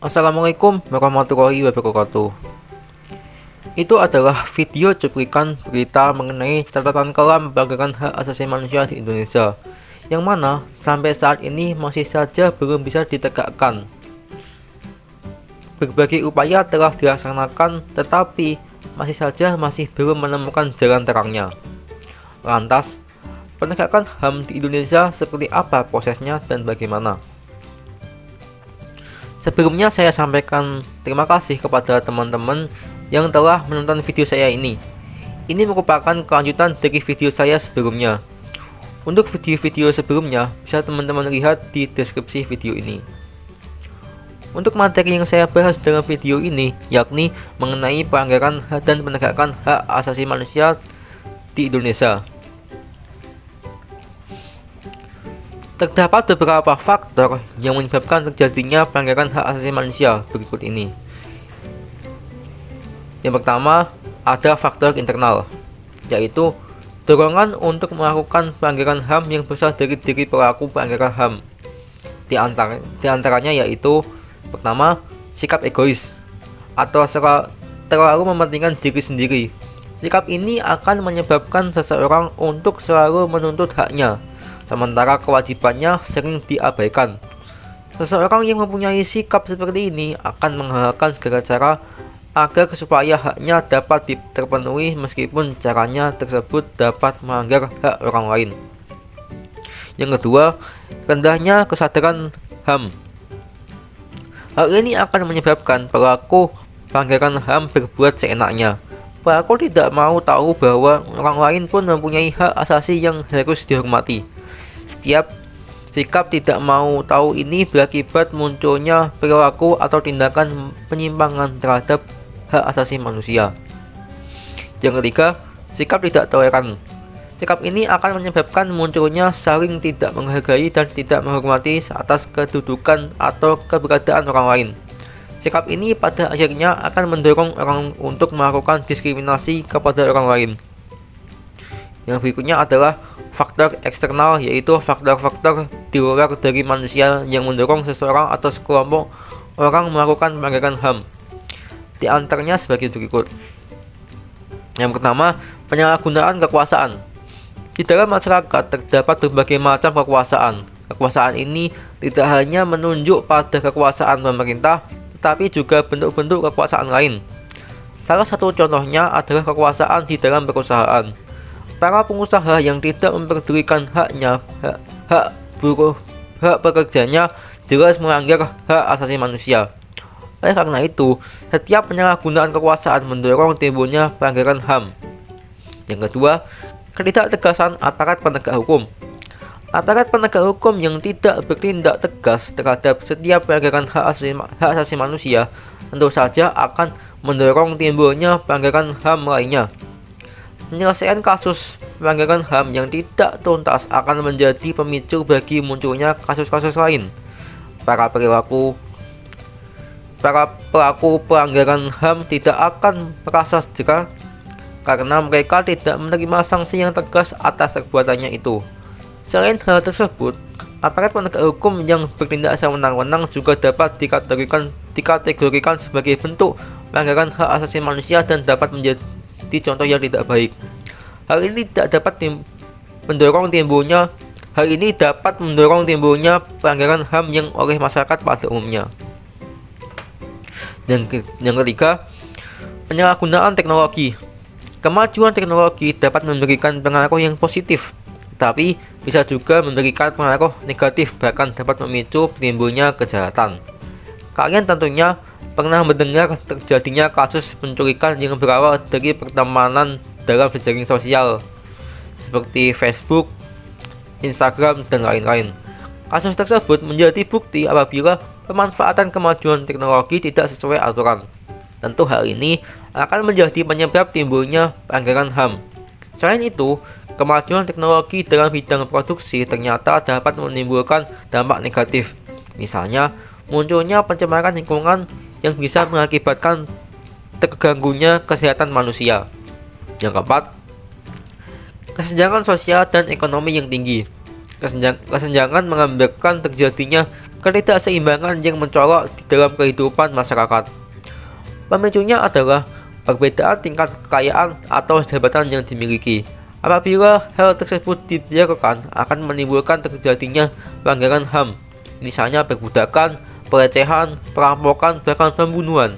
Assalamualaikum warahmatullahi wabarakatuh. Itu adalah video cuplikan berita mengenai catatan kelam pelanggaran hak asasi manusia di Indonesia, yang mana sampai saat ini masih saja belum bisa ditegakkan. Berbagai upaya telah dilaksanakan, tetapi masih belum menemukan jalan terangnya. Lantas, penegakan HAM di Indonesia seperti apa prosesnya dan bagaimana? Sebelumnya saya sampaikan terima kasih kepada teman-teman yang telah menonton video saya ini. Ini merupakan kelanjutan dari video saya sebelumnya. Untuk video-video sebelumnya bisa teman-teman lihat di deskripsi video ini. Untuk materi yang saya bahas dalam video ini yakni mengenai pelanggaran dan penegakan hak asasi manusia di Indonesia. Terdapat beberapa faktor yang menyebabkan terjadinya pelanggaran hak asasi manusia berikut ini. Yang pertama, ada faktor internal, yaitu dorongan untuk melakukan pelanggaran HAM yang besar dari diri pelaku pelanggaran HAM. Di antaranya yaitu pertama, sikap egois atau terlalu mementingkan diri sendiri. Sikap ini akan menyebabkan seseorang untuk selalu menuntut haknya, sementara kewajibannya sering diabaikan. Seseorang yang mempunyai sikap seperti ini akan menghalalkan segala cara agar supaya haknya dapat terpenuhi meskipun caranya tersebut dapat melanggar hak orang lain. Yang kedua, rendahnya kesadaran HAM. Hal ini akan menyebabkan pelaku pelanggaran HAM berbuat seenaknya. Pelaku tidak mau tahu bahwa orang lain pun mempunyai hak asasi yang harus dihormati. Setiap sikap tidak mau tahu ini berakibat munculnya perilaku atau tindakan penyimpangan terhadap hak asasi manusia. Yang ketiga, sikap tidak toleran. Sikap ini akan menyebabkan munculnya saling tidak menghargai dan tidak menghormati atas kedudukan atau keberadaan orang lain. Sikap ini pada akhirnya akan mendorong orang untuk melakukan diskriminasi kepada orang lain. Yang berikutnya adalah faktor eksternal, yaitu faktor-faktor di luar dari manusia yang mendorong seseorang atau sekelompok orang melakukan pelanggaran HAM. Di antaranya sebagai berikut. Yang pertama, penyalahgunaan kekuasaan. Di dalam masyarakat terdapat berbagai macam kekuasaan. Kekuasaan ini tidak hanya menunjuk pada kekuasaan pemerintah, tetapi juga bentuk-bentuk kekuasaan lain. Salah satu contohnya adalah kekuasaan di dalam perusahaan. Para pengusaha yang tidak memperdulikan hak pekerjanya jelas melanggar hak asasi manusia. Oleh karena itu, setiap penyalahgunaan kekuasaan mendorong timbulnya pelanggaran HAM. Yang kedua, ketidaktegasan aparat penegak hukum. Aparat penegak hukum yang tidak bertindak tegas terhadap setiap pelanggaran hak asasi manusia tentu saja akan mendorong timbulnya pelanggaran HAM lainnya. Penyelesaian kasus pelanggaran HAM yang tidak tuntas akan menjadi pemicu bagi munculnya kasus-kasus lain. Para pelaku pelanggaran HAM tidak akan merasa jera karena mereka tidak menerima sanksi yang tegas atas perbuatannya itu. Selain hal tersebut, aparat penegak hukum yang bertindak sewenang-wenang juga dapat dikategorikan sebagai bentuk pelanggaran hak asasi manusia dan dapat menjadi contoh yang tidak baik. Hal ini dapat mendorong timbulnya pelanggaran HAM yang oleh masyarakat pada umumnya. Yang ketiga, penyalahgunaan teknologi. Kemajuan teknologi dapat memberikan pengaruh yang positif, tapi bisa juga memberikan pengaruh negatif, bahkan dapat memicu timbulnya kejahatan. Kalian tentunya pernah mendengar terjadinya kasus penculikan yang berawal dari pertemanan dalam jejaring sosial seperti Facebook, Instagram, dan lain-lain. Kasus tersebut menjadi bukti apabila pemanfaatan kemajuan teknologi tidak sesuai aturan. Tentu hal ini akan menjadi penyebab timbulnya pelanggaran HAM. Selain itu, kemajuan teknologi dalam bidang produksi ternyata dapat menimbulkan dampak negatif. Misalnya, munculnya pencemaran lingkungan yang bisa mengakibatkan terganggunya kesehatan manusia. Yang keempat, kesenjangan sosial dan ekonomi yang tinggi. Kesenjangan mengakibatkan terjadinya ketidakseimbangan yang mencolok di dalam kehidupan masyarakat. Pemicunya adalah perbedaan tingkat kekayaan atau jabatan yang dimiliki. Apabila hal tersebut dibiarkan, akan menimbulkan terjadinya pelanggaran HAM, misalnya perbudakan, pelecehan, perampokan, bahkan pembunuhan.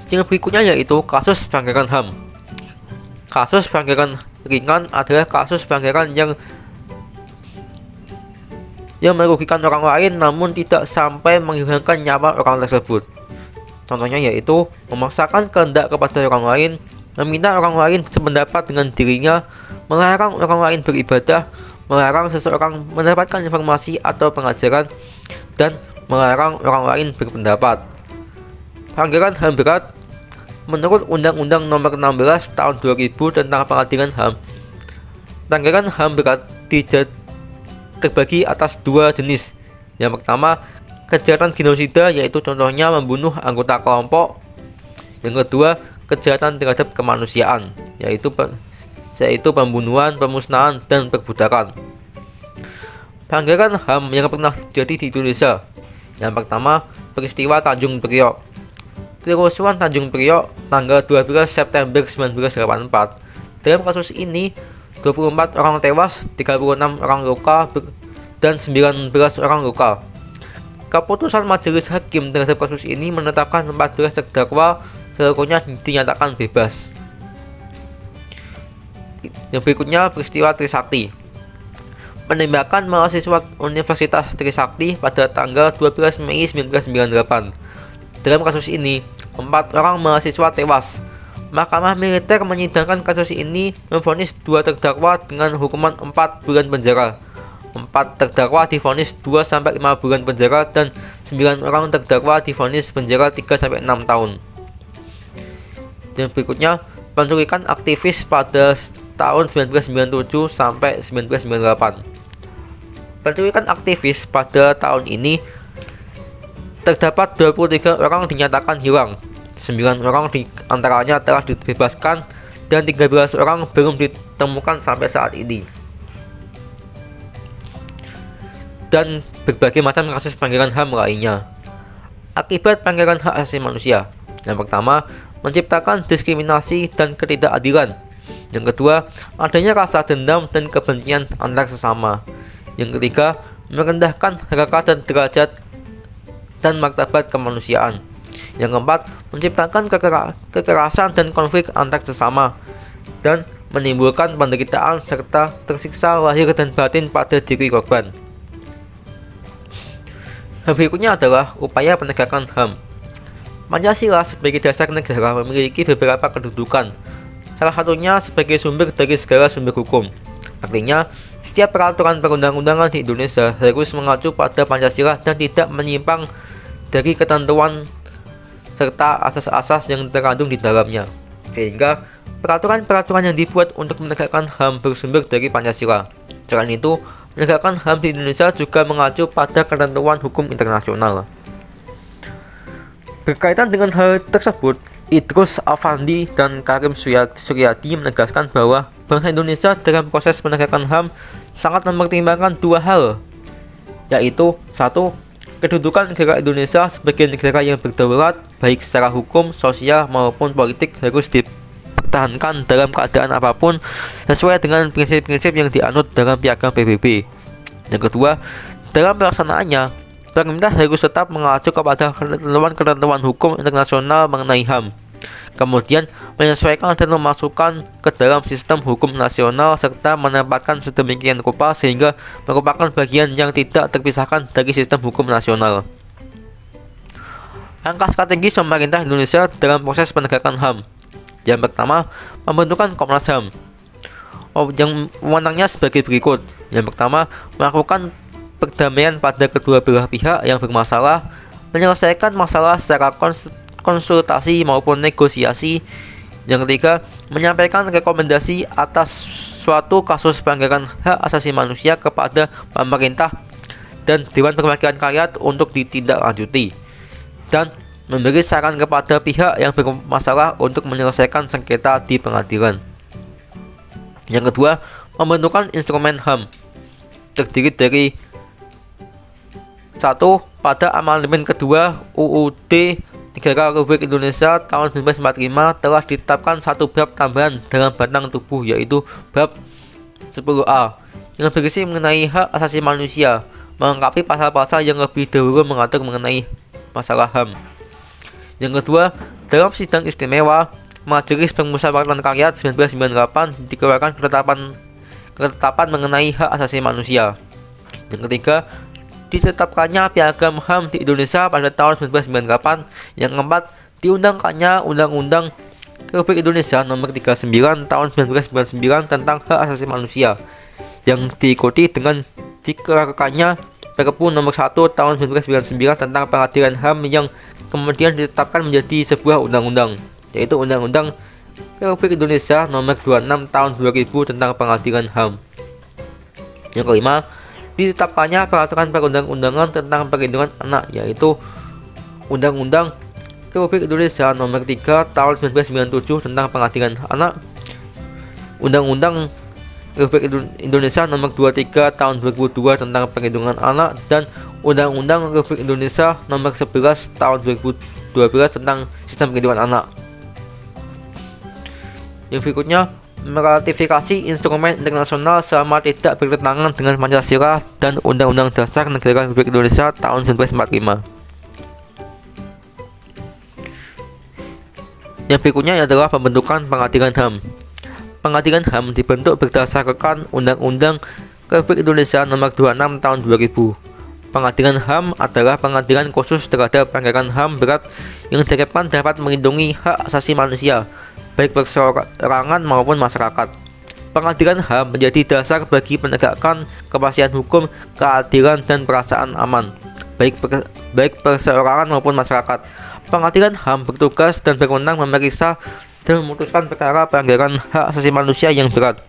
Yang berikutnya yaitu kasus pelanggaran HAM. Kasus pelanggaran ringan adalah kasus pelanggaran yang merugikan orang lain namun tidak sampai menghilangkan nyawa orang tersebut. Contohnya yaitu memaksakan kehendak kepada orang lain, meminta orang lain sependapat dengan dirinya, melarang orang lain beribadah, melarang seseorang mendapatkan informasi atau pengajaran, dan melarang orang lain berpendapat. Pelanggaran HAM berat menurut Undang-Undang Nomor 16 Tahun 2000 tentang Pengadilan HAM. Pelanggaran HAM berat terbagi atas dua jenis. Yang pertama, kejahatan genosida, yaitu contohnya membunuh anggota kelompok. Yang kedua, kejahatan terhadap kemanusiaan, yaitu pembunuhan, pemusnahan, dan perbudakan. Pelanggaran HAM yang pernah terjadi di Indonesia. Yang pertama, peristiwa Tanjung Priok. Kerusuhan Tanjung Priok tanggal 12 September 1984. Dalam kasus ini, 24 orang tewas, 36 orang luka, dan 19 orang luka. Keputusan majelis hakim terhadap kasus ini menetapkan 14 terdakwa seluruhnya dinyatakan bebas. Yang berikutnya, peristiwa Trisakti. Penembakan mahasiswa Universitas Trisakti pada tanggal 12 Mei 1998. Dalam kasus ini, 4 orang mahasiswa tewas. Mahkamah Militer menyidangkan kasus ini memvonis 2 terdakwa dengan hukuman 4 bulan penjara. 4 terdakwa divonis 2-5 bulan penjara dan 9 orang terdakwa divonis penjara 3-6 tahun. Yang berikutnya, penculikan aktivis pada tahun 1997 sampai 1998. Penculikan aktivis pada tahun ini terdapat 23 orang dinyatakan hilang, 9 orang di antaranya telah dibebaskan, dan 13 orang belum ditemukan sampai saat ini. Dan berbagai macam kasus pelanggaran HAM lainnya. Akibat pelanggaran hak asasi manusia. Yang pertama, menciptakan diskriminasi dan ketidakadilan. Yang kedua, adanya rasa dendam dan kebencian antar sesama. Yang ketiga, merendahkan harkat dan derajat dan martabat kemanusiaan. Yang keempat, menciptakan kekerasan dan konflik antar sesama dan menimbulkan penderitaan serta tersiksa lahir dan batin pada diri korban. Berikutnya adalah upaya penegakan HAM. Pancasila sebagai dasar negara memiliki beberapa kedudukan. Salah satunya sebagai sumber dari segala sumber hukum. Artinya, setiap peraturan perundang-undangan di Indonesia harus mengacu pada Pancasila dan tidak menyimpang dari ketentuan serta asas-asas yang terkandung di dalamnya. Sehingga peraturan-peraturan yang dibuat untuk menegakkan HAM bersumber dari Pancasila. Selain itu, menegakkan HAM di Indonesia juga mengacu pada ketentuan hukum internasional. Berkaitan dengan hal tersebut, Idrus Afandi dan Karim Suryadi menegaskan bahwa bangsa Indonesia dalam proses penegakan HAM sangat mempertimbangkan dua hal, yaitu satu, kedudukan negara Indonesia sebagai negara yang berdaulat baik secara hukum, sosial maupun politik harus dipertahankan dalam keadaan apapun sesuai dengan prinsip-prinsip yang dianut dalam Piagam PBB. Yang kedua, dalam pelaksanaannya, pemerintah harus tetap mengacu kepada ketentuan hukum internasional mengenai HAM. Kemudian menyesuaikan dan memasukkan ke dalam sistem hukum nasional serta menempatkan sedemikian rupa sehingga merupakan bagian yang tidak terpisahkan dari sistem hukum nasional. Langkah strategis pemerintah Indonesia dalam proses penegakan HAM. Yang pertama, pembentukan Komnas HAM. Yang wewenangnya sebagai berikut. Yang pertama, melakukan perdamaian pada kedua belah pihak yang bermasalah, menyelesaikan masalah secara konsultasi maupun negosiasi. Yang ketiga, menyampaikan rekomendasi atas suatu kasus pelanggaran hak asasi manusia kepada pemerintah dan Dewan Perwakilan Rakyat untuk ditindaklanjuti, dan memberi saran kepada pihak yang bermasalah untuk menyelesaikan sengketa di pengadilan. Yang kedua, pembentukan instrumen HAM terdiri dari 1. Pada amandemen kedua UUD Negara Republik Indonesia tahun 1945 telah ditetapkan satu bab tambahan dalam batang tubuh, yaitu bab 10A yang berisi mengenai hak asasi manusia, melengkapi pasal-pasal yang lebih dahulu mengatur mengenai masalah HAM. Yang kedua, dalam sidang istimewa Majelis Permusyawaratan Rakyat 1998 dikeluarkan ketetapan mengenai hak asasi manusia. Yang ketiga, ditetapkannya Piagam HAM di Indonesia pada tahun 1998. Yang keempat, diundangkannya Undang-Undang Republik Indonesia Nomor 39 tahun 1999 tentang hak asasi manusia, yang diikuti dengan dikeluarkannya Perpu Nomor 1 tahun 1999 tentang pengadilan HAM, yang kemudian ditetapkan menjadi sebuah undang-undang, yaitu Undang-Undang Republik Indonesia Nomor 26 tahun 2000 tentang pengadilan HAM. Yang kelima, ditetapkannya peraturan perundang-undangan tentang perlindungan anak, yaitu Undang-Undang Republik Indonesia Nomor 3 tahun 1997 tentang pengadilan anak, Undang-Undang Republik Indonesia Nomor 23 tahun 2002 tentang perlindungan anak, dan Undang-Undang Republik Indonesia Nomor 11 tahun 2012 tentang sistem perlindungan anak. Yang berikutnya, meratifikasi instrumen internasional selama tidak bertentangan dengan Pancasila dan Undang-Undang Dasar Negara Republik Indonesia tahun 1945. Yang berikutnya adalah pembentukan pengadilan HAM. Pengadilan HAM dibentuk berdasarkan Undang-Undang Republik Indonesia Nomor 26 tahun 2000. Pengadilan HAM adalah pengadilan khusus terhadap pelanggaran HAM berat yang diharapkan dapat melindungi hak asasi manusia, baik perseorangan maupun masyarakat. Pengadilan HAM menjadi dasar bagi penegakan kepastian hukum, keadilan, dan perasaan aman, baik perseorangan maupun masyarakat. Pengadilan HAM bertugas dan berwenang memeriksa dan memutuskan perkara pelanggaran hak asasi manusia yang berat.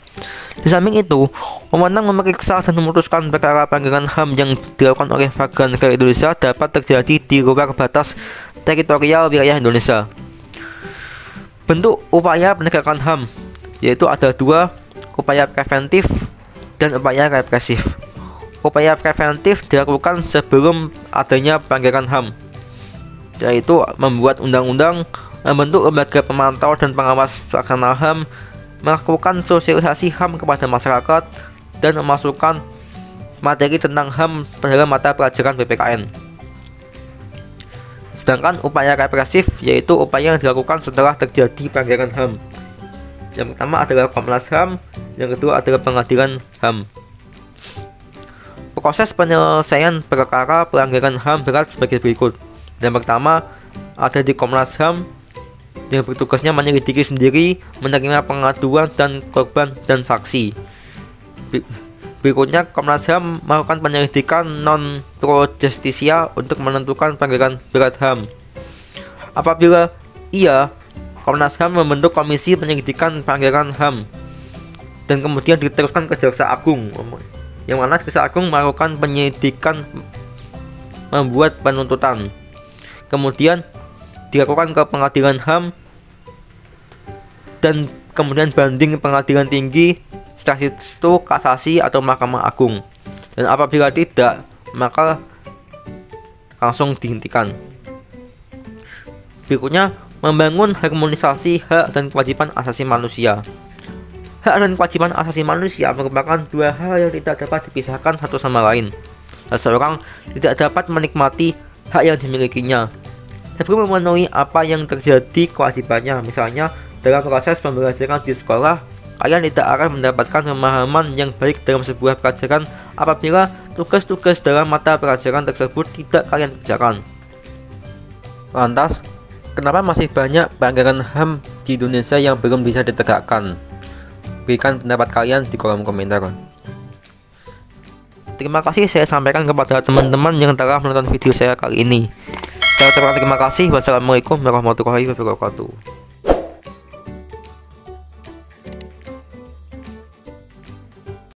Di samping itu, wewenang memeriksa dan memutuskan perkara pelanggaran HAM yang dilakukan oleh warga negara Indonesia dapat terjadi di luar batas teritorial wilayah Indonesia. Bentuk upaya penegakan HAM yaitu ada dua, upaya preventif dan upaya represif. Upaya preventif dilakukan sebelum adanya pelanggaran HAM, yaitu membuat undang-undang, membentuk lembaga pemantau dan pengawas pelaksanaan HAM, melakukan sosialisasi HAM kepada masyarakat, dan memasukkan materi tentang HAM dalam mata pelajaran PPKN. Sedangkan upaya represif yaitu upaya yang dilakukan setelah terjadi pelanggaran HAM. Yang pertama adalah Komnas HAM, yang kedua adalah Pengadilan HAM. Proses penyelesaian perkara pelanggaran HAM berat sebagai berikut. Yang pertama ada di Komnas HAM, yang bertugasnya menyelidiki sendiri, menerima pengaduan dan korban dan saksi. Berikutnya, Komnas HAM melakukan penyelidikan non pro justisia untuk menentukan pelanggaran berat HAM. Apabila iya, Komnas HAM membentuk komisi penyelidikan pelanggaran HAM dan kemudian diteruskan ke Jaksa Agung, yang mana Jaksa Agung melakukan penyelidikan, membuat penuntutan, kemudian dilakukan ke Pengadilan HAM, dan kemudian banding pengadilan tinggi, setelah itu kasasi atau Mahkamah Agung, dan apabila tidak maka langsung dihentikan. Berikutnya, membangun harmonisasi hak dan kewajiban asasi manusia. Hak dan kewajiban asasi manusia merupakan dua hal yang tidak dapat dipisahkan satu sama lain. Seseorang tidak dapat menikmati hak yang dimilikinya sebelum memenuhi apa yang terjadi kewajibannya. Misalnya, dalam proses pembelajaran di sekolah, kalian tidak akan mendapatkan pemahaman yang baik dalam sebuah pelajaran apabila tugas-tugas dalam mata pelajaran tersebut tidak kalian kerjakan. Lantas, kenapa masih banyak pelanggaran HAM di Indonesia yang belum bisa ditegakkan? Berikan pendapat kalian di kolom komentar. Terima kasih saya sampaikan kepada teman-teman yang telah menonton video saya kali ini. Saya ucapkan terima kasih. Wassalamualaikum warahmatullahi wabarakatuh.